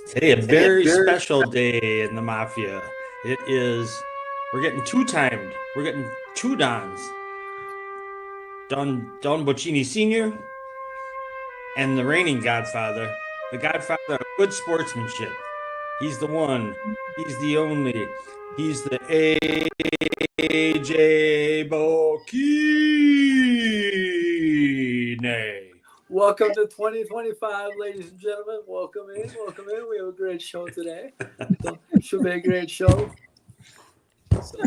Today, a very special day in the Mafia. We're getting two-timed. We're getting two Dons. Don Bocchini Sr. and the reigning Godfather, the Godfather of good sportsmanship. He's the one. He's the only. He's the A.J. Bocchini. Welcome to 2025, ladies and gentlemen. Welcome in. We have a great show today. So, should be a great show. So,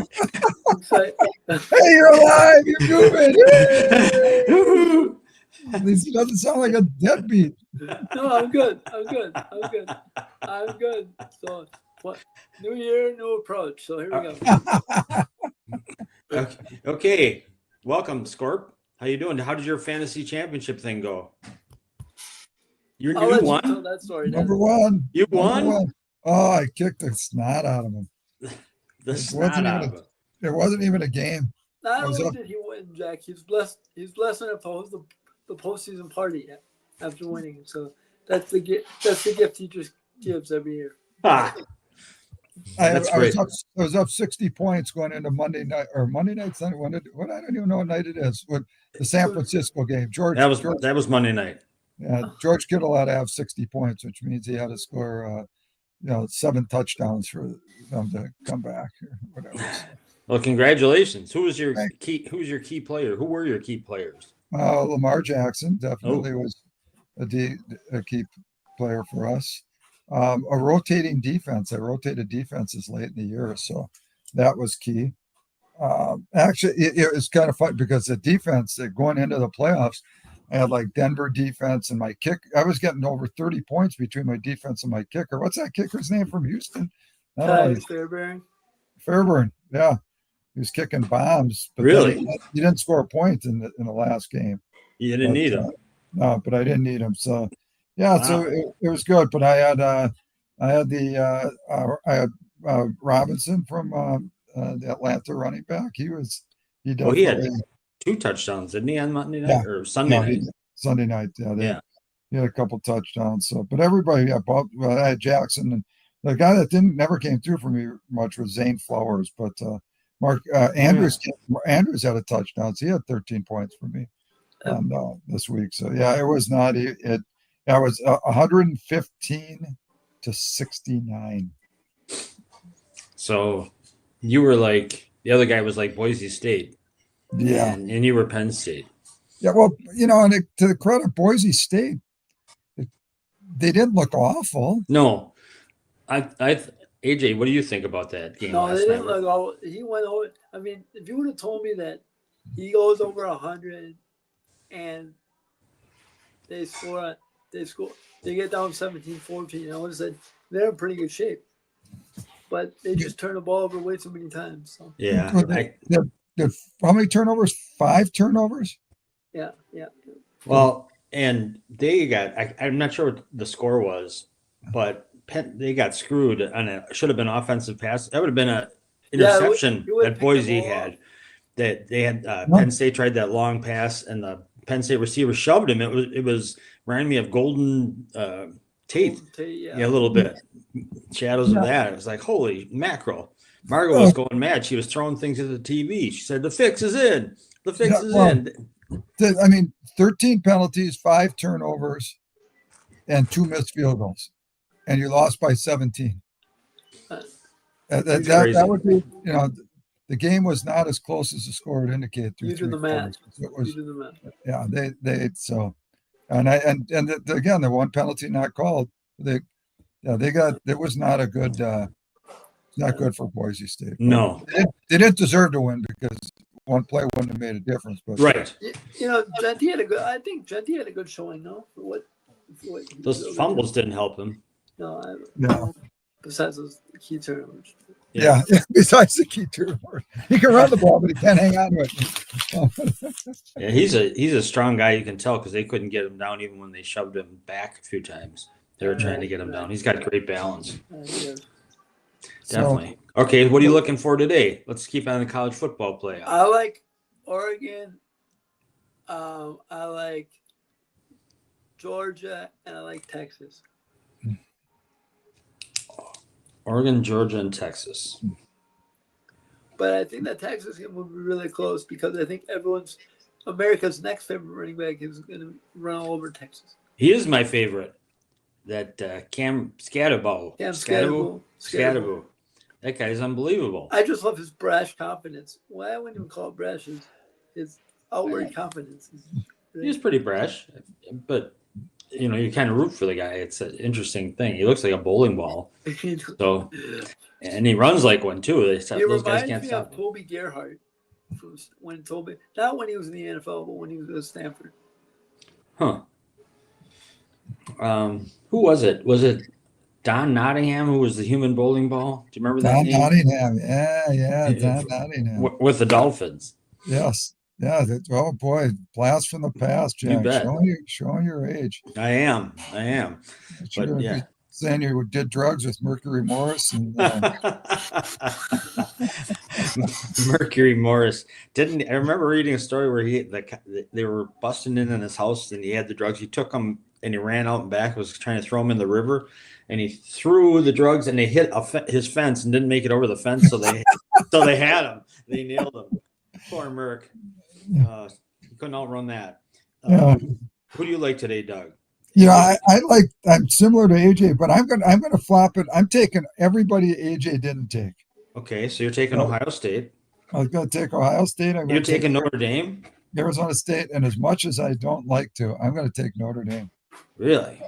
hey, you're alive. You're moving. At least he doesn't sound like a deadbeat. No, I'm good. So, what? New year, new approach. So here we go. Okay. Welcome, Scorp. How you doing? How did your fantasy championship thing go? You won? You that story, Number one. You won? Oh, I kicked the snot out of him. It wasn't even a game. Not only did he win, Jack, he's blessed enough to host the postseason party after winning. So that's the gift he just gives every year. I was up 60 points going into Monday night Sunday. I don't even know what night it is. When the San Francisco game, that was Monday night. Yeah, George Kittle had to have 60 points, which means he had to score 7 touchdowns for them to come back or whatever. Well, congratulations. Who was your key player? Who were your key players? Lamar Jackson definitely was a key player for us. A rotating defense. I rotated defenses late in the year, so that was key. Actually, it was kind of fun because the defense going into the playoffs, I had like Denver defense and my kick. I was getting over 30 points between my defense and my kicker. What's that kicker's name from Houston? Fairburn. Fairburn, yeah. He was kicking bombs. But really? He didn't score a point in the last game. You didn't need him. No, but I didn't need him. So, yeah, wow. So it was good. But I had Robinson from the Atlanta running back. He had 2 touchdowns, didn't he, on Monday night or Sunday night? Sunday night, yeah. He had a couple touchdowns. So, but everybody, I had Jackson, and the guy that never came through for me much was Zane Flowers. But Andrews had a touchdown. So he had 13 points for me this week. So yeah, it was not it. That was 115 to 69. So you were like the other guy was like Boise State. Yeah. And you were Penn State. Yeah, well, and to the credit of Boise State, they didn't look awful. No. AJ, what do you think about that game? No, they didn't look awful. He went over. I mean, if you would have told me that he goes over 100 and they get down 17-14, I would have said they're in pretty good shape. But they just turn the ball over way too many times. So. Yeah. How many turnovers? 5 turnovers? Yeah. Well, and they got, I'm not sure what the score was, but they got screwed on should have been offensive pass. That would have been an interception that Boise had. That they had Penn State tried that long pass, and the Penn State receiver shoved him. It was reminded me of Golden Tate, a little bit. Shadows of that. It was like, holy mackerel. Margot was going mad. She was throwing things at the TV. She said, the fix is in. The fix is in. 13 penalties, 5 turnovers, and 2 missed field goals. And you lost by 17. That would be, the game was not as close as the score would indicate. You do the math. Yeah, they so, and again, the one penalty not called. It was not a good, not good for Boise State. No, they didn't deserve to win because one play wouldn't have made a difference. But right, Genty had a good. I think Genty had a good showing. No, for what those fumbles didn't help him. No. Besides those key turnovers. Yeah. Besides the key turnovers, he can run the ball, but he can't hang on to it. Yeah, he's a strong guy. You can tell because they couldn't get him down even when they shoved him back a few times. They were trying to get him down. He's got great balance. Definitely. Okay, what are you looking for today? Let's keep on the college football playoff. I like Oregon. I like Georgia, and I like Texas. Oregon, Georgia, and Texas. But I think that Texas game will be really close because I think America's next favorite running back is going to run all over Texas. He is my favorite. That Cam Scatterbo. Scatterbo. That guy is unbelievable. I just love his brash confidence. Well, I wouldn't even call it brash. His outward confidence. He's pretty brash, but you kind of root for the guy. It's an interesting thing. He looks like a bowling ball. So, and he runs like one too. Those guys can't stop him. Toby Gerhardt not when he was in the NFL, but when he was at Stanford. Huh. Who was it? Was it Don Nottingham who was the human bowling ball? Do you remember that Don name? Nottingham. Yeah, Don Nottingham. With the Dolphins. Yes. Yeah. Oh boy, blast from the past, Jack. You bet. Showing your age. I am. But yeah. Saying you did drugs with Mercury Morris and Mercury Morris didn't. I remember reading a story where they were busting in his house and he had the drugs. He took them and he ran out and back. Was trying to throw them in the river, and he threw the drugs and they hit his fence and didn't make it over the fence. So they had him. They nailed him. Poor Merc. He couldn't outrun that. Who do you like today, Doug? I'm similar to AJ, but I'm gonna flop it. I'm taking everybody AJ didn't take. Okay, so you're taking Ohio State. I was gonna take Ohio State. You're taking Notre Dame? Arizona State, and as much as I don't like to, I'm gonna take Notre Dame. Really?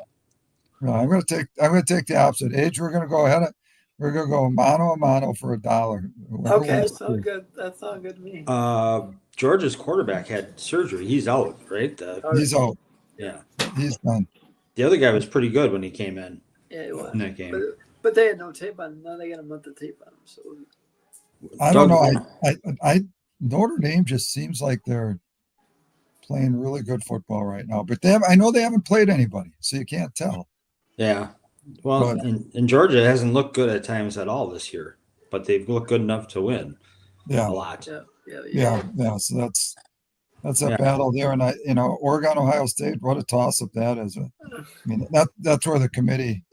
No, I'm gonna take the opposite. AJ, we're gonna go ahead. We're gonna go mano a mano for $1. Okay, sounds good. That sounds good to me. Georgia's quarterback had surgery. He's out, right? He's out. Yeah, he's done. The other guy was pretty good when he came in. Yeah, he was. In that game. But they had no tape on him. Now they got a month of tape on him. So I don't know. I Notre Dame just seems like they're playing really good football right now. But I know they haven't played anybody, so you can't tell. Yeah. Well, and Georgia hasn't looked good at times at all this year, but they've looked good enough to win. Yeah. A lot. Yeah. So that's a battle there. And Oregon, Ohio State, what a toss up that is. I mean, that's where the committee,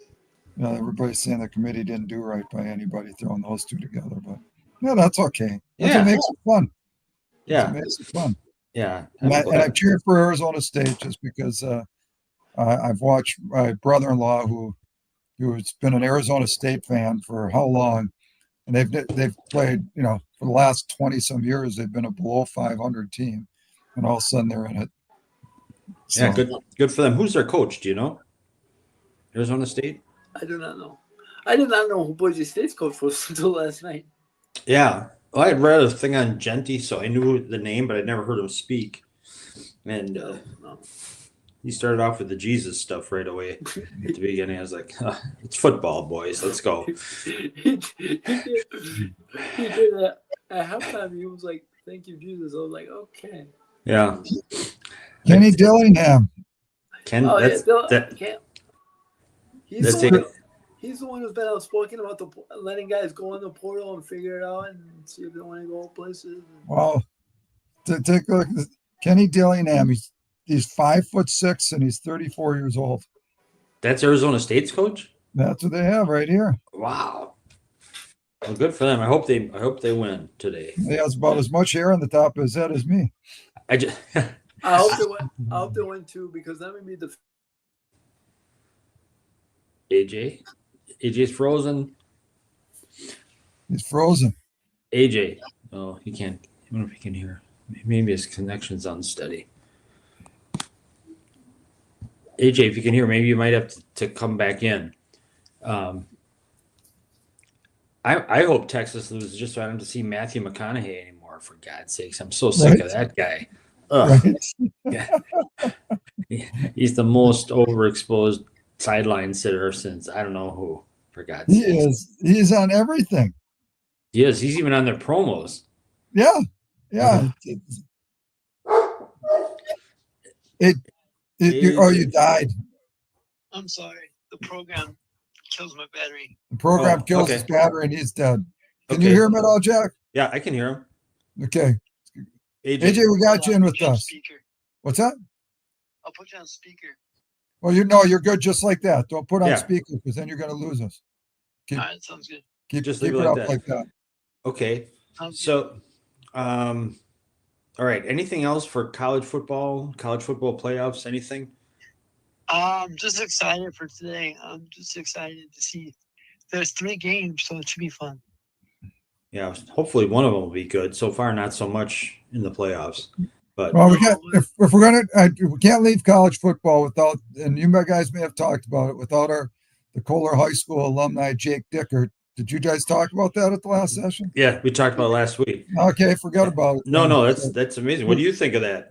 everybody's saying the committee didn't do right by anybody throwing those two together, but yeah, that's okay. That's what makes it fun. Yeah. It makes it fun. Yeah. And I've cheered for Arizona State just because I've watched my brother-in-law who's been an Arizona State fan for how long, and they've played, for the last 20 some years, they've been a below 500 team, and all of a sudden they're in it. So, yeah, good for them. Who's their coach? Do you know? Arizona State? I do not know. I did not know who Boise State's coach was until last night. Yeah. Well, I had read a thing on Genty, so I knew the name, but I'd never heard him speak. And he started off with the Jesus stuff right away at the beginning. I was like, it's football, boys. Let's go. He did that at halftime. He was like, thank you, Jesus. I was like, okay. Yeah. Kenny Dillingham. He's the one who's been outspoken about letting guys go in the portal and figure it out and see if they want to go places. Well, to take a look at Kenny Dillingham, he's 5'6" and he's 34 years old. That's Arizona State's coach? That's what they have right here. Wow. Well, good for them. I hope they win today. He has about as much hair on the top of his head as me. I hope they win too, because that would be the AJ's frozen. He's frozen. AJ. Oh, he can't. I wonder if he can hear. Maybe his connection's unsteady. AJ, if you can hear, maybe you might have to come back in. I hope Texas loses just so I don't have to see Matthew McConaughey anymore, for God's sakes. I'm so sick of that guy. He's the most overexposed sideline sitter since I don't know who, for God's sakes. He is on everything. He is. He's even on their promos. Yeah. You died. I'm sorry. The program kills my battery. The program kills his battery and he's dead. Can you hear him at all, Jack? Yeah, I can hear him. Okay. AJ, we got you in with us. Speaker. What's that? I'll put you on speaker. Well, you're good just like that. Don't put on speaker because then you're going to lose us. All right, sounds good. Keep it up like that. Okay. So, all right. Anything else for college football playoffs? Anything? I'm just excited for today. I'm just excited to see. There's 3 games, so it should be fun. Yeah, hopefully one of them will be good. So far, not so much in the playoffs. But well, if we're gonna, we can't leave college football without, and you guys may have talked about it, without the Kohler High School alumni Jake Dickert. Did you guys talk about that at the last session? Yeah, we talked about it last week. Okay, forgot about it. No, that's amazing. What do you think of that?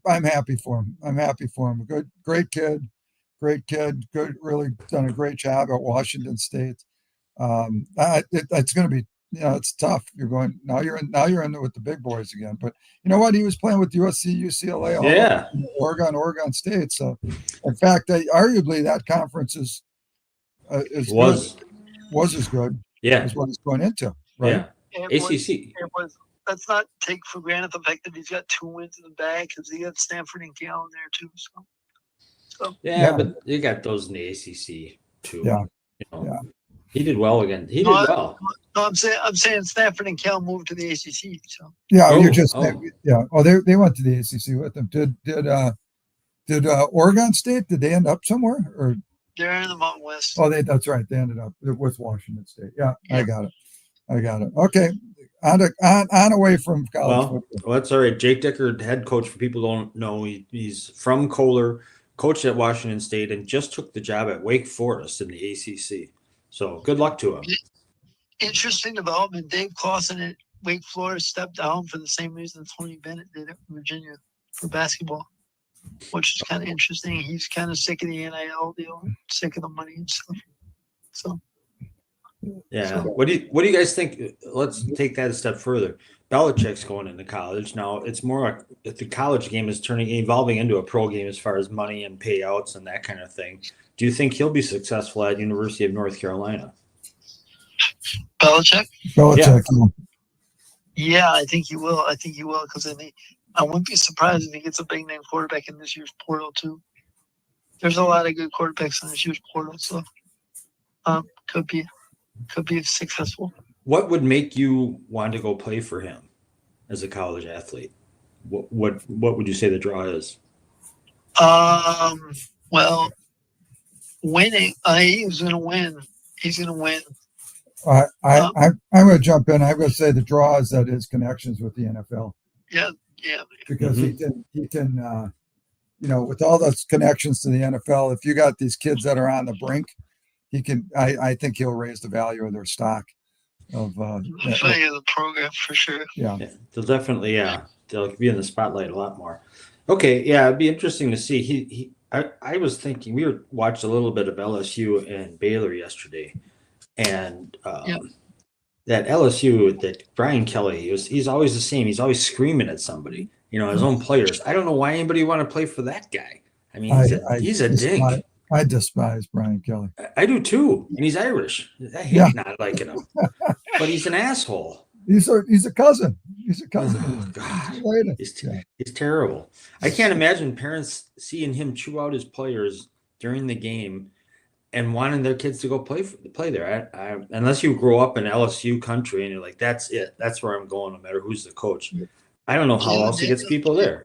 I'm happy for him. I'm happy for him. Great kid. Good, really done a great job at Washington State. It's going to be, it's tough. You're in there with the big boys again. But you know what? He was playing with USC, UCLA, Oregon State. So, in fact, arguably that conference was as good as what he's going into, right? Yeah. ACC. Let's not take for granted the fact that he's got 2 wins in the bag because he got Stanford and Cal in there too. So. But you got those in the ACC too. Yeah. He did well again. He did well. No, I'm saying Stanford and Cal moved to the ACC. So. Yeah, Oh, they went to the ACC with them. Did Oregon State? Did they end up somewhere or? They're in the Mountain West. Oh, that's right. They ended up with Washington State. Yeah. I got it. Okay. On away from college football. Well, that's all right. Jake Dickert, head coach, for people who don't know, he's from Kohler, coached at Washington State, and just took the job at Wake Forest in the ACC. So good luck to him. Interesting development. Dave Clawson at Wake Forest stepped down for the same reason Tony Bennett did at Virginia for basketball, which is kind of interesting. He's kind of sick of the NIL deal, sick of the money and stuff. So. Yeah. What do you guys think? Let's take that a step further. Belichick's going into college now. It's more like the college game is evolving into a pro game as far as money and payouts and that kind of thing. Do you think he'll be successful at University of North Carolina? Belichick. Yeah, I think he will. Because I wouldn't be surprised if he gets a big name quarterback in this year's portal too. There's a lot of good quarterbacks in this year's portal, so could be successful. What would make you want to go play for him as a college athlete? What would you say the draw is? Well, winning. He's going to win. I'm going to jump in. I'm going to say the draw is that his connections with the NFL. Yeah. Because he can, with all those connections to the NFL, if you got these kids that are on the brink, he can. I think he'll raise the value of their stock. Of the program for sure. Yeah, they'll definitely. They'll be in the spotlight a lot more. Okay, it'd be interesting to see. I was thinking we watched a little bit of LSU and Baylor yesterday, and that LSU, that Brian Kelly, he's always the same. He's always screaming at somebody. His own players. I don't know why anybody want to play for that guy. I mean, he's a dink. I despise Brian Kelly. I do too, and he's Irish. I hate not liking him, but he's an asshole. He's a cousin. Oh, God, he's terrible. I can't imagine parents seeing him chew out his players during the game and wanting their kids to go play there. Unless you grow up in LSU country and you're like, that's it. That's where I'm going, no matter who's the coach. I don't know how else he gets people there.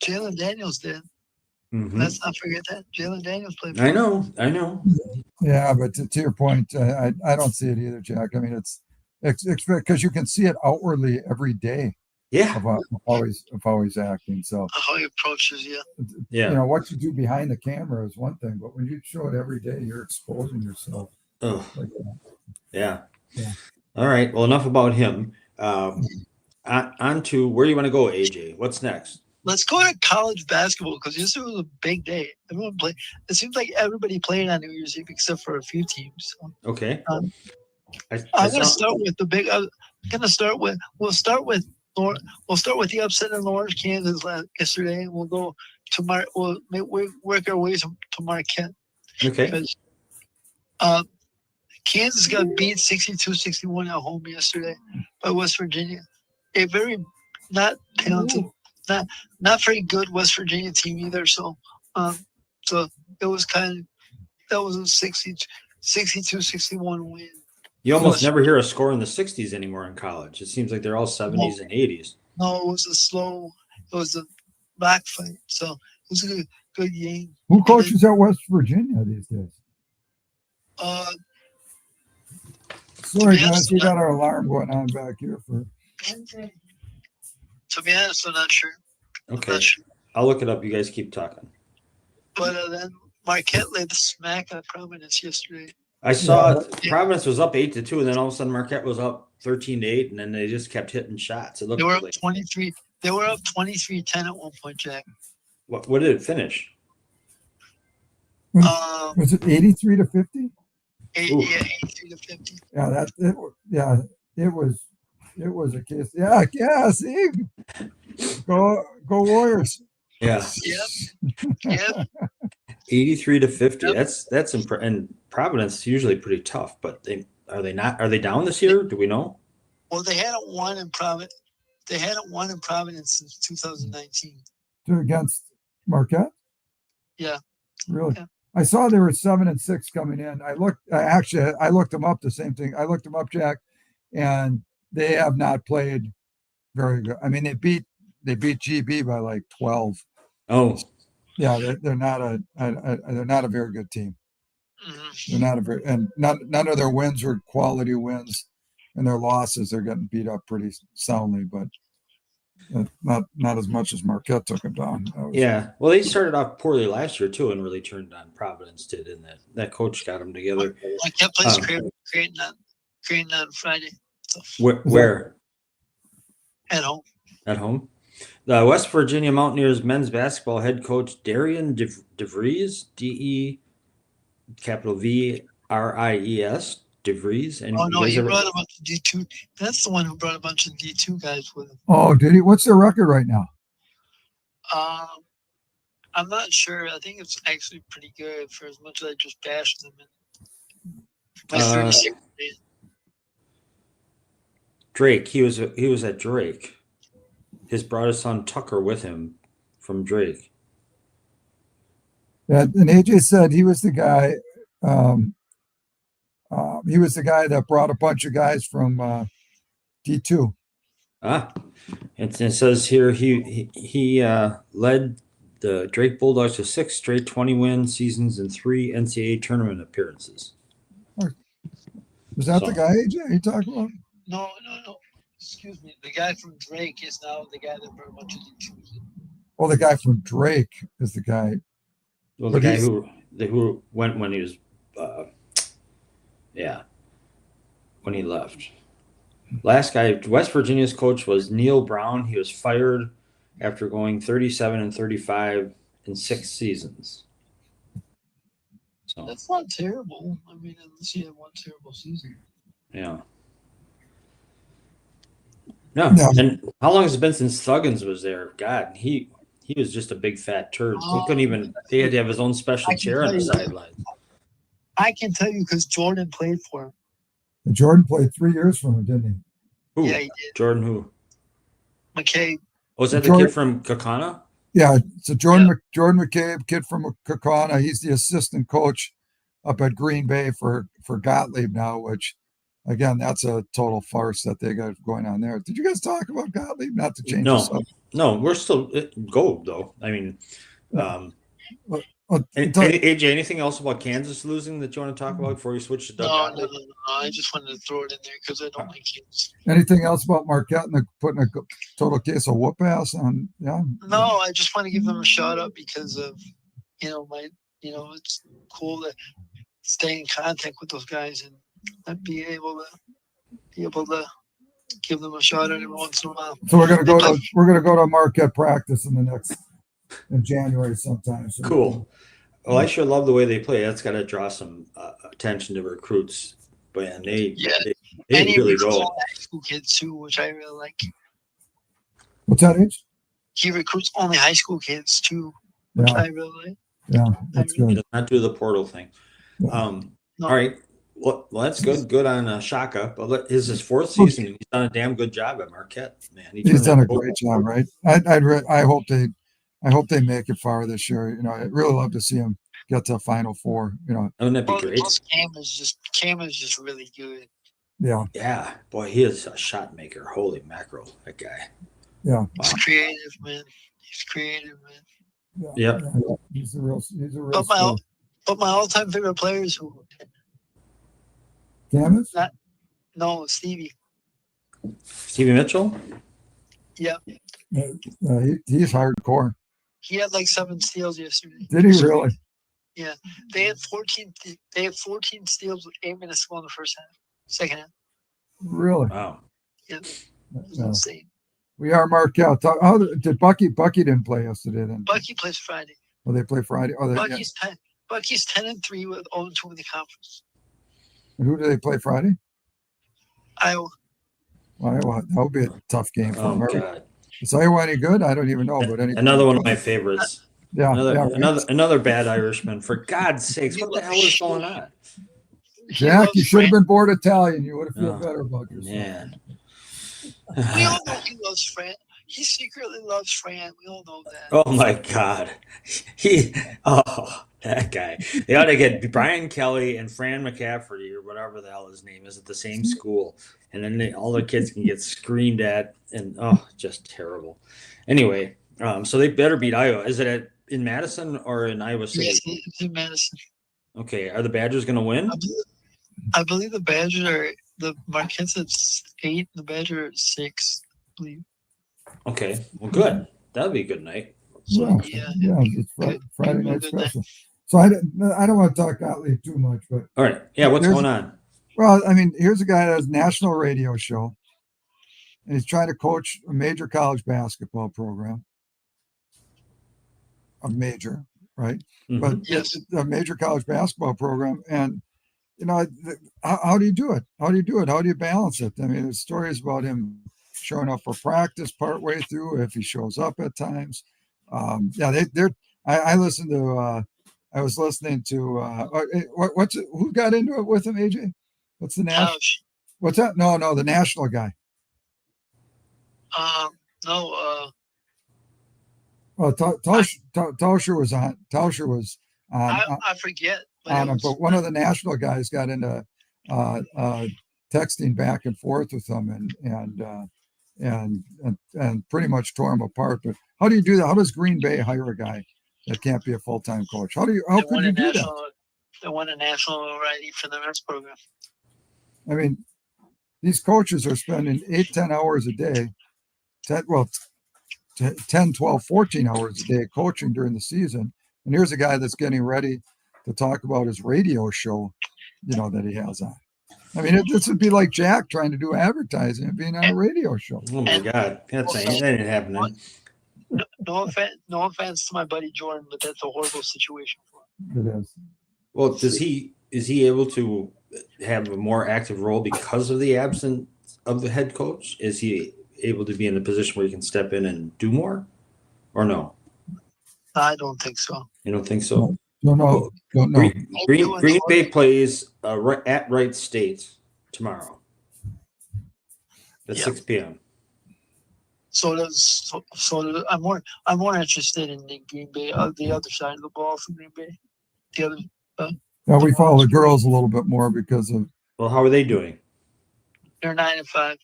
Jalen Daniels did. Mm-hmm. Let's not forget that Jalen Daniels played. I know. Yeah, but to your point, I don't see it either, Jack. I mean, it's because you can see it outwardly every day. Yeah, of always acting. So how he approaches you. Yeah, what you do behind the camera is one thing, but when you show it every day, you're exposing yourself. Oh, yeah. All right. Well, enough about him. On to where you want to go, AJ. What's next? Let's go to college basketball because this was a big day. Everyone played. It seems like everybody played on New Year's Eve except for a few teams. So, okay. I'm going to start with the big. I'm going to start with. We'll start with the upset in Orange, Kansas yesterday. We'll go to we'll work our way to Marquette. Okay. Because Kansas got beat 62-61 at home yesterday by West Virginia. A very not talented, not very good West Virginia team either. So it was that was a 62-61 win. You almost never hear a score in the 60s anymore in college. It seems like they're all 70s and 80s. No, it was a back fight. So it was a good game. Who coaches at West Virginia these days? Sorry, guys, we got our alarm going on back here for. To be honest, I'm not sure. Okay, I'll look it up. You guys keep talking. But then Marquette laid the smack on Providence yesterday. I saw Providence was up 8-2, and then all of a sudden Marquette was up 13-8, and then they just kept hitting shots. It looked they were up 23. They were up 23-10 at one point, Jack. What did it finish? Was it 83-50? 83-50. Yeah, it was a case. Yeah, see, go Warriors. Yeah. Yep. 83-50. That's and Providence is usually pretty tough, but are they down this year? Do we know? Well, they hadn't won in Providence. They hadn't won in Providence since 2019. Against Marquette? Yeah. Really? Yeah. I saw they were 7-6 coming in. I looked them up. The same thing. I looked them up, Jack, and they have not played very good. I mean, they beat GB by like 12. Oh, yeah, they're not a very good team. Mm-hmm. They're not and none of their wins were quality wins, and their losses they're getting beat up pretty soundly, but not as much as Marquette took them down. Well, they started off poorly last year too, and really turned on. Providence did, and that coach got them together. Marquette plays Creighton on Friday. So. Where? At home. At home. The West Virginia Mountaineers men's basketball head coach Darian DeVries, DeVries, DeVries. And he brought a bunch of D2. That's the one who brought a bunch of D2 guys with him. Oh, did he? What's their record right now? I'm not sure. I think it's actually pretty good for as much as I just bashed them. Drake. He was at Drake. His brought his son Tucker with him from Drake. Yeah, and AJ said he was the guy. He was the guy that brought a bunch of guys from D2. It says here he led the Drake Bulldogs to 6 straight 20-win seasons and 3 NCAA tournament appearances. Was that the guy, AJ, you talking about? No. Excuse me. The guy from Drake is now the guy that brought a bunch of D2s in. Well, the guy from Drake is the guy. Well, the guy who went when he was, when he left. Last guy, West Virginia's coach was Neil Brown. He was fired after going 37-35 in 6 seasons. So that's not terrible. I mean, unless you have one terrible season. Yeah. No. And how long has it been since Thuggins was there? God, he was just a big fat turd. He couldn't even. He had to have his own special chair on the sideline. I can tell you because Jordan played for him. And Jordan played 3 years for him, didn't he? Who? Yeah, he did. Jordan who? McCabe. Was that the kid from Kakana? Yeah, so Jordan McCabe, kid from Kakana. He's the assistant coach up at Green Bay for Gottlieb now, which. Again, that's a total farce that they got going on there. Did you guys talk about Gottlieb? Not to change this up. No, we're still gold though. I mean, AJ, anything else about Kansas losing that you want to talk about before you switch to Doug? No. I just wanted to throw it in there because I don't like Kansas. Anything else about Marquette and putting a total case of whoop ass on? Yeah. No, I just want to give them a shout out because of it's cool to stay in contact with those guys and. I'd be able to give them a shot every once in a while. So we're gonna go to Marquette practice in January sometime. So cool. Well, I sure love the way they play. That's got to draw some attention to recruits, but they really go. High school kids too, which I really like. What's that age? He recruits only high school kids too, which I really like. Yeah, that's good. He does not do the portal thing. Yeah. No. All right. Well, that's good. Good on Shaka. But his 4th season, and he's done a damn good job at Marquette. Man, He's done a great job, right? I hope they make it far this year. You know, I'd really love to see him get to Final Four. You know, wouldn't that be great? Cam is just really good. Yeah. Yeah, boy, he is a shot maker. Holy mackerel, that guy. Yeah. Wow. He's creative, man. He's creative, man. Yeah. Yep. Yeah. He's a real. But my all-time favorite player is who? Camus? No, Stevie. Stevie Mitchell? Yeah. He's hardcore. He had like 7 steals yesterday. Did he really? Yeah. They had 14 steals with 8 minutes to go in the first half. Second half. Really? Wow. Yeah. It was insane. We are Marquette. How did Bucky didn't play yesterday then? Bucky plays Friday. Oh, they play Friday. Oh, Bucky's 10-3 with 0-2 in the conference. And who do they play Friday? Iowa. Iowa. That would be a tough game for them. God. Is Iowa any good? I don't even know. But another one of my favorites. Yeah. Another bad Irishman. For God's sakes, what the hell is going on? Jack, you should have been born Italian. You would have felt better about yourself. Man. We all know he loves Fran. He secretly loves Fran. We all know that. Oh my God. That guy. They ought to get Brian Kelly and Fran McCafferty or whatever the hell his name is at the same school. And then all the kids can get screamed at and just terrible. Anyway, so they better beat Iowa. Is it in Madison or in Iowa City? Yes, it's in Madison. Okay. Are the Badgers going to win? I believe the Badgers are the Marquette's at 8, the Badgers are at 6, I believe. Okay. Well, good. That'll be a good night. So, yeah. It's Friday night special. So I don't want to talk Gottlieb too much, but all right. Yeah. What's going on? Well, I mean, here's a guy that has a national radio show, and he's trying to coach a major college basketball program. A major, right? Mm-hmm. But yes, a major college basketball program, and you know, how do you do it? How do you do it? How do you balance it? I mean, there's stories about him showing up for practice partway through if he shows up at times. I listened to. I was listening to who got into it with him, AJ? What's the national? What's that? No, the national guy. Well, Tauscher was on. Tauscher was on. I forget. On him, but one of the national guys got into texting back and forth with him and pretty much tore him apart. But how do you do that? How does Green Bay hire a guy that can't be a full-time coach? How could you do that? They won a national variety for the men's program. I mean, these coaches are spending 8-10 hours a day, 10, 12, 14 hours a day coaching during the season. And here's a guy that's getting ready to talk about his radio show, that he has on. I mean, this would be like Jack trying to do advertising and being on a radio show. Oh my God, that ain't happening. No offense to my buddy Jordan, but that's a horrible situation for him. It is. Well, is he able to have a more active role because of the absence of the head coach? Is he able to be in a position where he can step in and do more, or no? I don't think so. You don't think so? No. Green Bay plays at Wright State tomorrow at 6 p.m. So I'm more interested in the Green Bay, the other side of the ball for Green Bay. The other. We follow the girls a little bit more because of. Well, how are they doing? They're 9-5,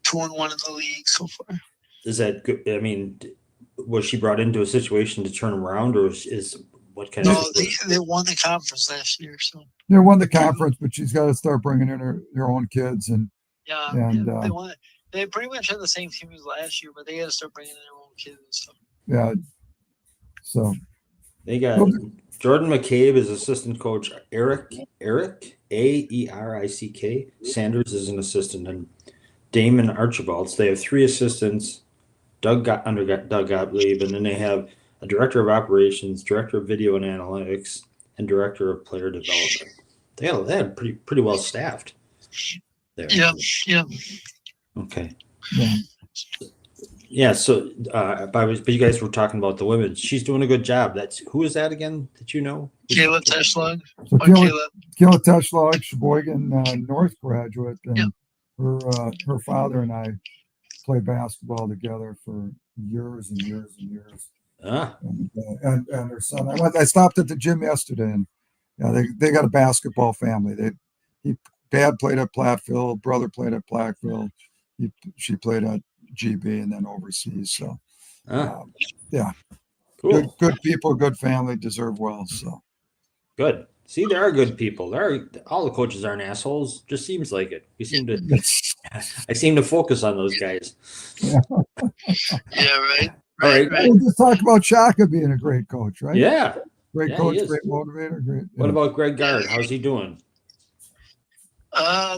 2-1 in the league so far. Is that good? I mean, was she brought into a situation to turn around, or is what kind of? No, they won the conference last year, so they won the conference, but she's got to start bringing in her own kids and. Yeah, they won. They pretty much had the same team as last year, but they got to start bringing in their own kids and stuff. Yeah. So. They got Jordan McCabe as assistant coach. Eric Aerick Sanders is an assistant, and Damon Archibalds. They have 3 assistants. Doug Gottlieb, and then they have a director of operations, director of video and analytics, and director of player development. They had pretty well staffed there. Yeah. Okay. Yeah. So, but you guys were talking about the women. She's doing a good job. Who is that again? That you know? Kayla Teshlog. So Kayla Teshlog, Sheboygan North graduate, and her father and I played basketball together for years and years and years. And her son. I stopped at the gym yesterday, and they got a basketball family. Dad played at Platteville, brother played at Platteville. She played at GB and then overseas. So, yeah, cool. Good people, good family, deserve well. So good. See, there are good people. All the coaches aren't assholes. Just seems like it. I seem to focus on those guys. Yeah, right. All right. We'll just talk about Shaka being a great coach, right? Yeah. Great coach, great motivator, great. What about Greg Gard? How's he doing?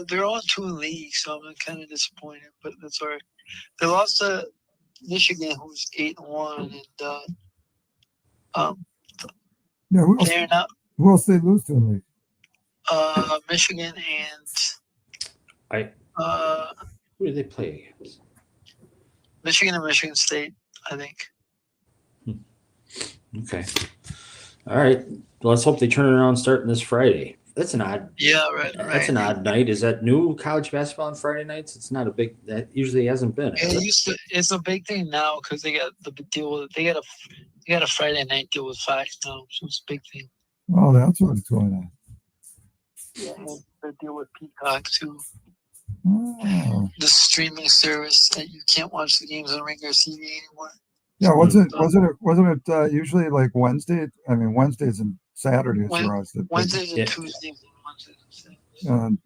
They're on 2 leagues, so I'm kind of disappointed, but that's all right. They lost to Michigan, who's 8-1, and who else they lose to in the league? Michigan and who do they play against? Michigan and Michigan State, I think. Okay. All right. Well, let's hope they turn it around starting this Friday. That's an odd. Yeah, right. That's an odd night. Is that new college basketball on Friday nights? It's not a big. That usually hasn't been. It's a big thing now because they got the deal with. They got a Friday night deal with Fox now, so it's a big thing. Oh, that's what's going on. Yeah, they deal with Peacock too. Oh. The streaming service that you can't watch the games on regular TV anymore. Yeah, wasn't it usually like Wednesday? I mean, Wednesdays and Saturdays for us. Wednesdays and Tuesdays and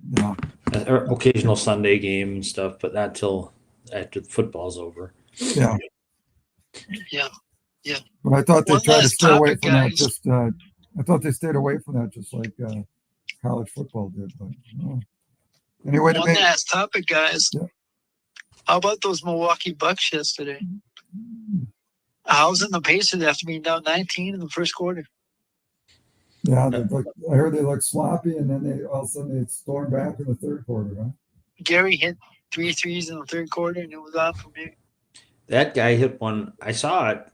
Wednesdays. Occasional Sunday game and stuff, but not till after the football's over. Yeah. Yeah. But I thought they tried to stay away from that. I thought they stayed away from that, just like college football did. But anyway, one last topic, guys. Yeah. How about those Milwaukee Bucks yesterday? How's the Pacers after being down 19 in the first quarter? Yeah, I heard they looked sloppy, and then all of a sudden they stormed back in the third quarter. Huh? Gary hit 3 threes in the third quarter, and it was on for me. That guy hit one. I saw it.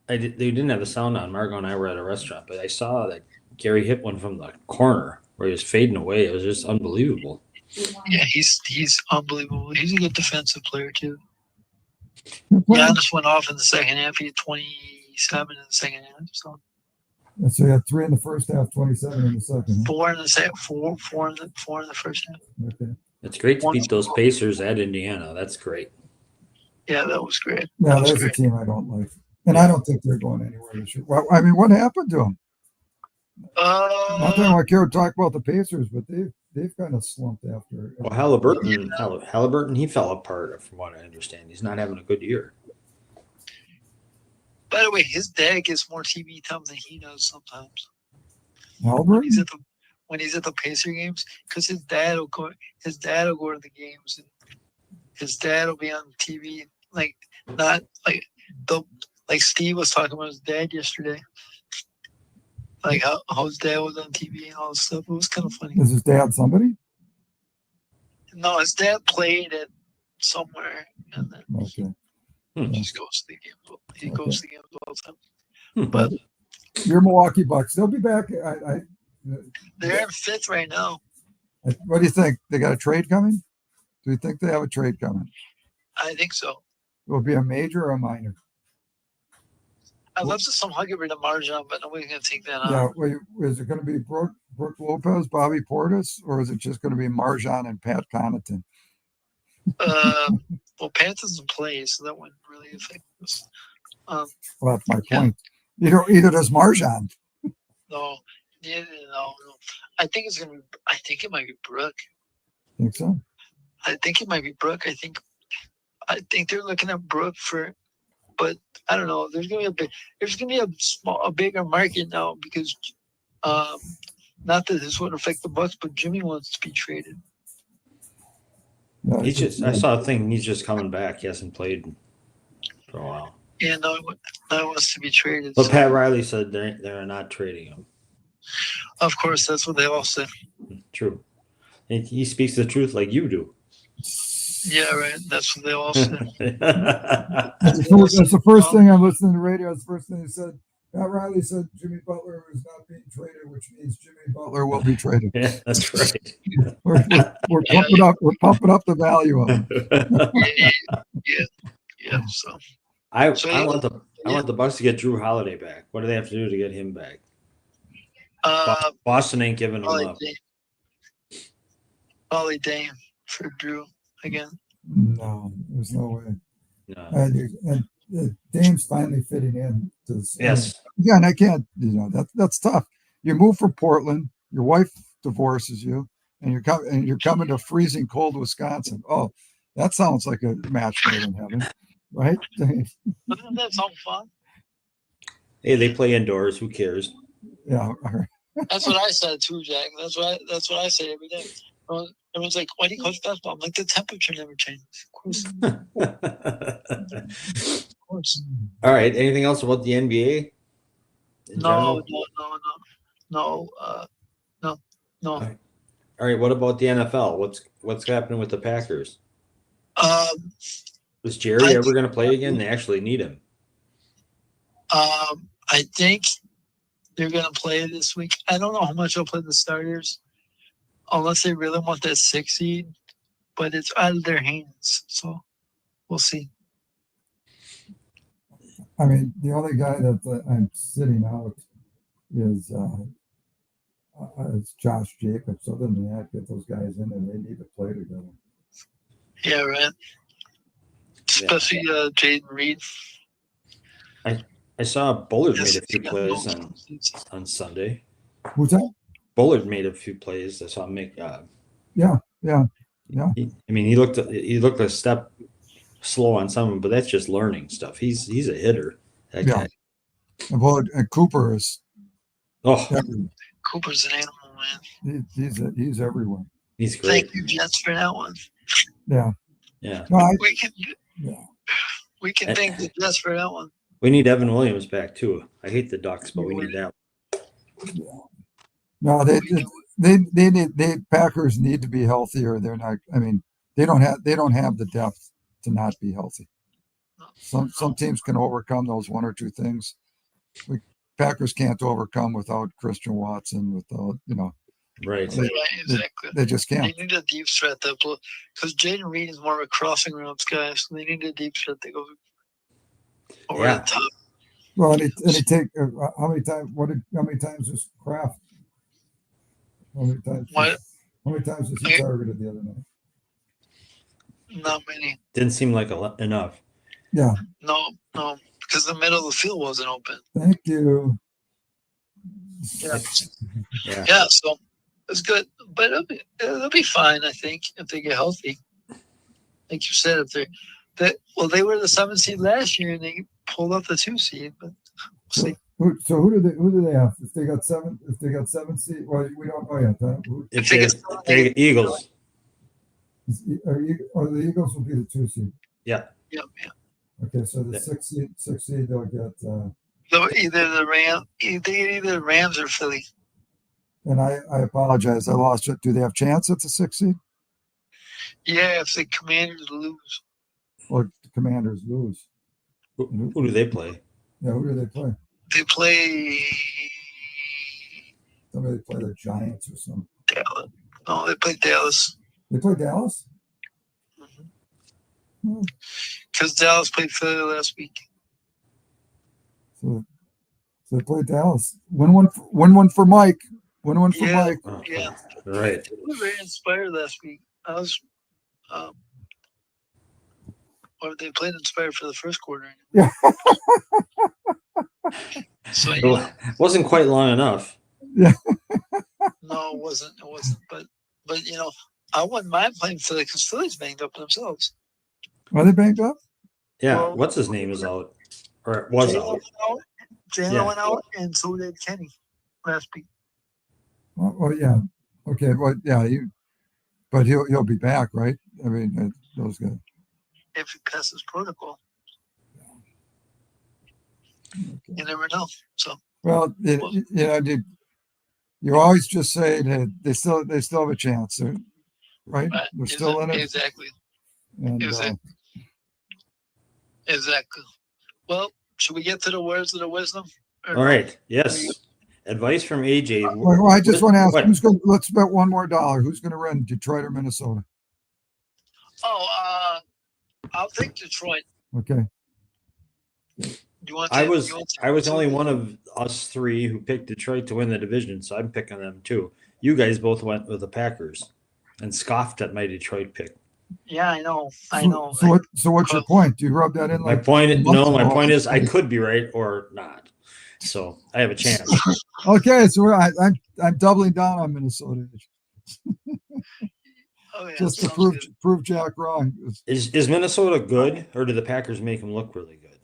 They didn't have the sound on. Margo and I were at a restaurant, but I saw that Gary hit one from the corner where he was fading away. It was just unbelievable. Yeah, he's unbelievable. He's a good defensive player too. Giannis went off in the second half. He had 27 in the second half. So he had 3 in the first half, 27 in the second. 4 in the second, four in the first half. Okay. It's great to beat those Pacers at Indiana. That's great. Yeah, that was great. Yeah, that's a team I don't like, and I don't think they're going anywhere this year. Well, I mean, what happened to them? Not that I care to talk about the Pacers, but they've kind of slumped after. Well, Halliburton, he fell apart from what I understand. He's not having a good year. By the way, his dad gets more TV time than he does sometimes. Halliburton? When he's at the Pacer games, because his dad will go to the games, and his dad will be on TV, not like Steve was talking about his dad yesterday. Like how his dad was on TV and all this stuff. It was kind of funny. Is his dad somebody? No, his dad played at somewhere, and then he just goes to the games. He goes to the games all the time. But your Milwaukee Bucks, they'll be back. They're in 5th right now. What do you think? They got a trade coming? Do you think they have a trade coming? I think so. Will it be a major or a minor? I'd love to somehow get rid of Marjan, but nobody's going to take that out. Yeah, is it going to be Brooke Lopez, Bobby Portis, or is it just going to be Marjan and Pat Connaughton? Well, Pat doesn't play, so that wouldn't really affect us. Well, that's my point. Either does Marjan. No. I think it's going to be. I think it might be Brooke. Think so? I think it might be Brooke. I think they're looking at Brooke but I don't know. There's gonna be a bigger market now because, not that this would affect the Bucks, but Jimmy wants to be traded. No, I saw a thing. He's just coming back. He hasn't played for a while. Yeah, no, he wants to be traded. But Pat Riley said they're not trading him. Of course, that's what they all say. True. And he speaks the truth like you do. Yeah, right. That's what they all said. That's the first thing I'm listening to the radio. That's the first thing he said. Pat Riley said Jimmy Butler is not being traded, which means Jimmy Butler will be traded. Yeah, that's right. We're pumping up. We're pumping up the value of him. Yeah. So I yeah. want the Bucks to get Drew Holiday back. What do they have to do to get him back? Boston ain't giving him up. Ollie Dame for Drew again. No, there's no way. No. And Dame's finally fitting in to this. Yes. Again, I can't. That's tough. You move from Portland. Your wife divorces you, and you're coming to freezing cold Wisconsin. Oh, that sounds like a match made in heaven, right? Doesn't that sound fun? Hey, they play indoors. Who cares? Yeah. That's what I said too, Jack. That's what I say every day. Everyone's like, "Why do you coach basketball?" I'm like, the temperature never changes. Of course. All right. Anything else about the NBA? No. All right. What about the NFL? What's happening with the Packers? Is Jerry ever going to play again? They actually need him. I think they're going to play this week. I don't know how much they'll play the starters, unless they really want that 6 seed. But it's out of their hands, so we'll see. I mean, the only guy that I'm sitting out is Josh Jacobs. Other than that, get those guys in and they need to play together. Yeah, right. Especially Jaden Reed. I saw Bullard made a few plays on Sunday. Who's that? Bullard made a few plays. I saw him make. Yeah. He looked a step slow on some of them, but that's just learning stuff. He's a hitter. That guy. And Cooper is. Oh, Cooper's an animal, man. He's everywhere. He's great. Thank you, Jets, for that one. Yeah. No, we can thank the Jets for that one. We need Evan Williams back too. I hate the Ducks, but we need that. Yeah. No, they Packers need to be healthier. They're not. I mean, they don't have the depth to not be healthy. Some teams can overcome those one or two things. Packers can't overcome without Christian Watson. Without right. Exactly. They just can't. They need a deep threat because Jaden Reed is more of a crossing routes guy, so they need a deep threat that goes over the top. Well, and he take how many times was Kraft? How many times was he targeted the other night? Not many. Didn't seem like enough. Yeah. No, because the middle of the field wasn't open. Thank you. Yeah. So it's good, but it'll be fine. I think if they get healthy, like you said, they were the 7th seed last year and they pulled up the 2 seed, but we'll see. So who do they have? If they got 7 seed, well, we don't know yet. If they get Eagles. Or the Eagles will be the 2 seed. Yeah. Okay, so the 6 seed they'll get. Either the Rams or Philly. And I apologize, I lost it. Do they have chance at the 6 seed? Yeah, if the Commanders lose. Or the Commanders lose. Who do they play? Yeah, who do they play? They play. Somebody play the Giants or something. Dallas. No, they play Dallas. They play Dallas? Because Dallas played Philly last week. So they play Dallas. Win one for Mike. Win one for Mike. Yeah. Right. They were very inspired last week. I was or they played inspired for the first quarter. Yeah. So it wasn't quite long enough. Yeah. No, it wasn't. But I wouldn't mind playing Philly because Philly's banged up themselves. Are they banged up? Yeah. Well, what's his name is out, or was out. Jalen went out, and so did Kenny last week. Well, yeah. Okay. Well, yeah. But he'll be back, right? I mean, those guys. If he passes protocol, you never know. So. Well, you always just say that they still have a chance, right? They're still in it. Exactly. And Exactly. Well, should we get to the words of the wisdom? All right. Yes. Advice from AJ. well, I just want to ask, who's going? Let's bet one more dollar. Who's going to win, Detroit or Minnesota? Oh, I'll take Detroit. Okay. I was only one of us three who picked Detroit to win the division, so I'm picking them too. You guys both went with the Packers and scoffed at my Detroit pick. Yeah, I know. So what's your point? Do you rub that in? My point is I could be right or not. So I have a chance. Okay, so I'm doubling down on Minnesota. Just to prove Jack wrong. Is Minnesota good, or do the Packers make him look really good?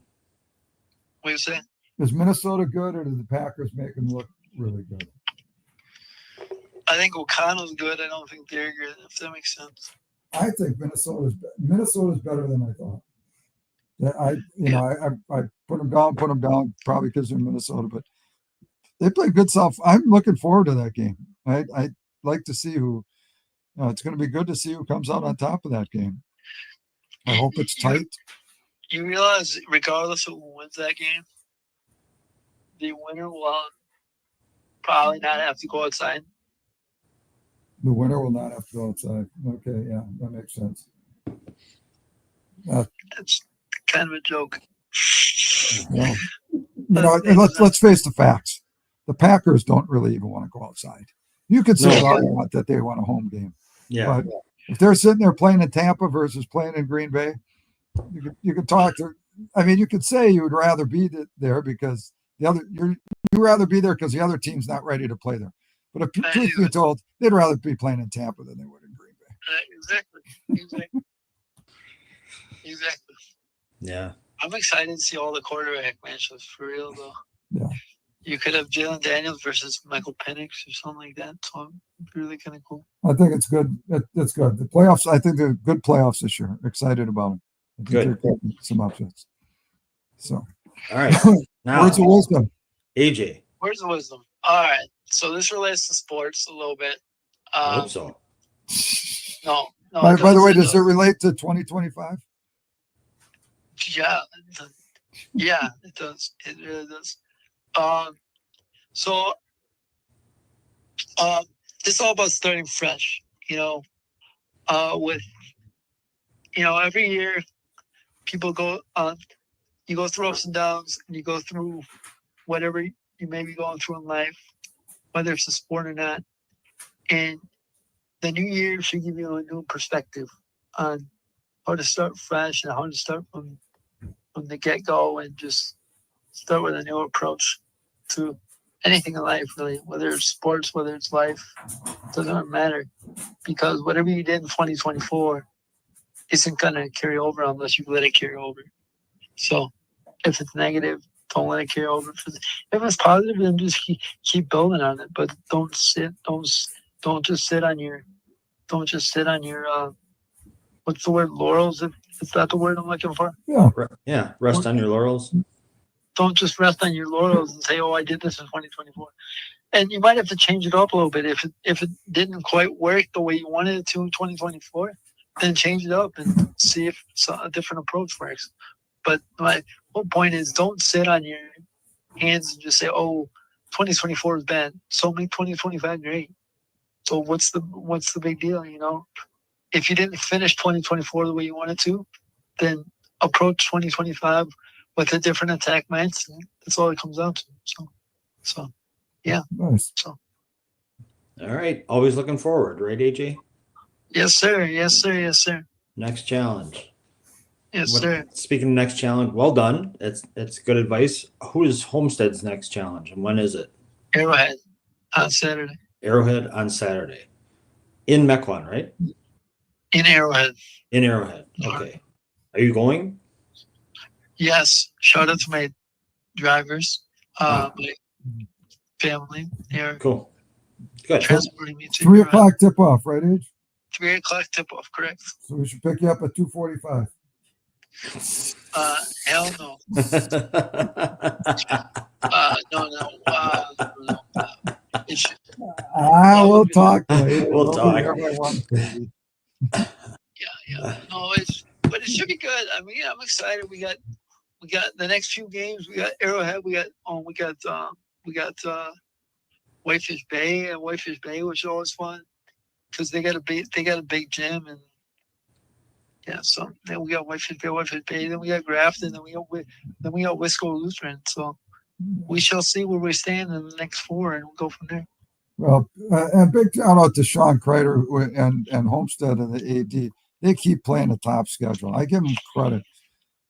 What are you saying? Is Minnesota good, or do the Packers make him look really good? I think O'Connell's good. I don't think they're good, if that makes sense. I think Minnesota's better than I thought. I put them down probably because they're Minnesota, but they play good stuff. I'm looking forward to that game. I like to see who. It's going to be good to see who comes out on top of that game. I hope it's tight. You realize, regardless of who wins that game, the winner will probably not have to go outside. The winner will not have to go outside. Okay, yeah, that makes sense. That's kind of a joke. Well, let's face the facts. The Packers don't really even want to go outside. You could say all you want that they want a home game. Yeah. But if they're sitting there playing in Tampa versus playing in Green Bay, you could talk to. I mean, you could say you would rather be there because you rather be there because the other team's not ready to play there. But if truth be told, they'd rather be playing in Tampa than they would in Green Bay. Exactly. Yeah. I'm excited to see all the quarterback matchups for real, though. Yeah. You could have Jalen Daniels versus Michael Penix or something like that. So it's really kind of cool. I think it's good. It's good. The playoffs, I think they're good playoffs this year. Excited about them. I think good. Some upsets. So. All right. Now, words of wisdom. AJ. Words of wisdom. All right. So this relates to sports a little bit. I hope so. No. By the way, does it relate to 2025? Yeah. It does. It really does. So it's all about starting fresh, with, every year people go on, you go through ups and downs, and you go through whatever you may be going through in life, whether it's a sport or not. And the new year should give you a new perspective on how to start fresh and how to start from the get-go and just start with a new approach to anything in life, really, whether it's sports, whether it's life, doesn't matter, because whatever you did in 2024 isn't going to carry over unless you let it carry over. So if it's negative, don't let it carry over. If it's positive, then just keep building on it, but don't just sit on your what's the word, laurels? Is that the word I'm looking for? Yeah. Rest on your laurels. Don't just rest on your laurels and say, "Oh, I did this in 2024." And you might have to change it up a little bit. If it didn't quite work the way you wanted it to in 2024, then change it up and see if a different approach works. But my whole point is, don't sit on your hands and just say, "Oh, 2024 is bad, so make 2025 great." So what's the big deal? If you didn't finish 2024 the way you wanted to, then approach 2025 with a different attack mindset. That's all it comes down to. So yeah. Nice. So. All right. Always looking forward, right, AJ? Yes, sir. Yes, sir. Yes, sir. Next challenge. Yes, sir. Speaking of next challenge, well done. It's good advice. Who is Homestead's next challenge, and when is it? Arrowhead on Saturday. Arrowhead on Saturday. In Mequon, right? In Arrowhead. In Arrowhead. Okay. Are you going? Yes. Shout out to my drivers, my family. They're cool. Good. Transporting me to 3 o'clock tip off, right, Age? 3 o'clock tip off, correct? So we should pick you up at 2:45. Hell no. No. We'll talk later. We'll talk. Yeah. No, but it should be good. I mean, I'm excited. We got the next few games. We got Arrowhead. We got Whitefish Bay, and Whitefish Bay was always fun because they got a big gym, and yeah. So then we got Whitefish Bay. Then we got Grafton. Then we got Wisco Lutheran. So we shall see where we stand in the next 4, and we'll go from there. Well, and big shout out to Sean Kreider and Homestead and the AD. They keep playing a top schedule. I give them credit.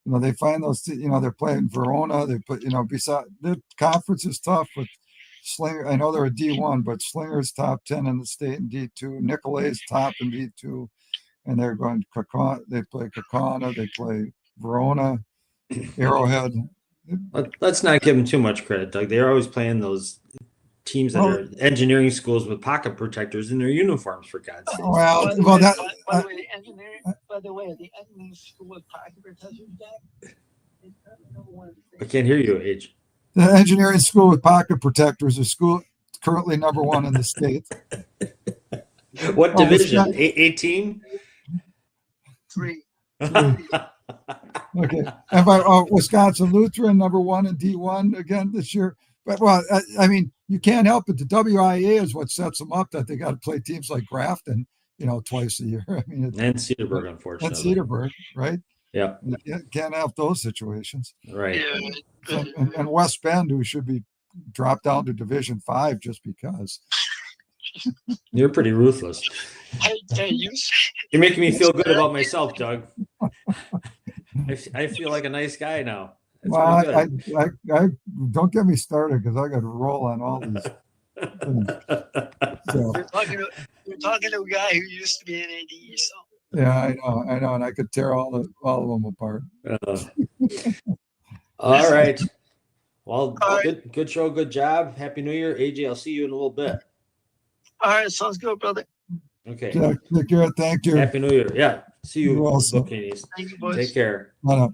They find those. They're playing Verona. They put. Beside the conference is tough, but Slinger. I know they're a D1, but Slinger's top 10 in the state in D2. Nicolet's top in D2, and they're going to Kakana. They play Kakana. They play Verona, Arrowhead. Let's not give them too much credit, Doug. They're always playing those teams that are engineering schools with pocket protectors in their uniforms, for God's sake. By the way, the engineering school with pocket protectors, Jack. I can't hear you, H. The engineering school with pocket protectors is currently number 1 in the state. What division? 18? 3. Okay. And by Wisconsin Lutheran, number 1 in D1 again this year. But I mean, you can't help it. The WIA is what sets them up, that they got to play teams like Grafton, twice a year. I mean, and Cedarburg, unfortunately. And Cedarburg, right? Yeah. You can't have those situations. Right. Yeah. And West Bend, who should be dropped down to Division 5 just because. You're pretty ruthless. You're making me feel good about myself, Doug. I feel like a nice guy now. That's I don't get me started because I got to roll on all these things. So, you're talking to a guy who used to be an AD. So. Yeah, I know, and I could tear all of them apart. All right. Well, good show, good job. Happy New Year, AJ. I'll see you in a little bit. All right, sounds good, brother. Okay. Jack, take care. Thank you. Happy New Year. Yeah. See you. You also. Okay. Thank you, boys. Take care. Bye now.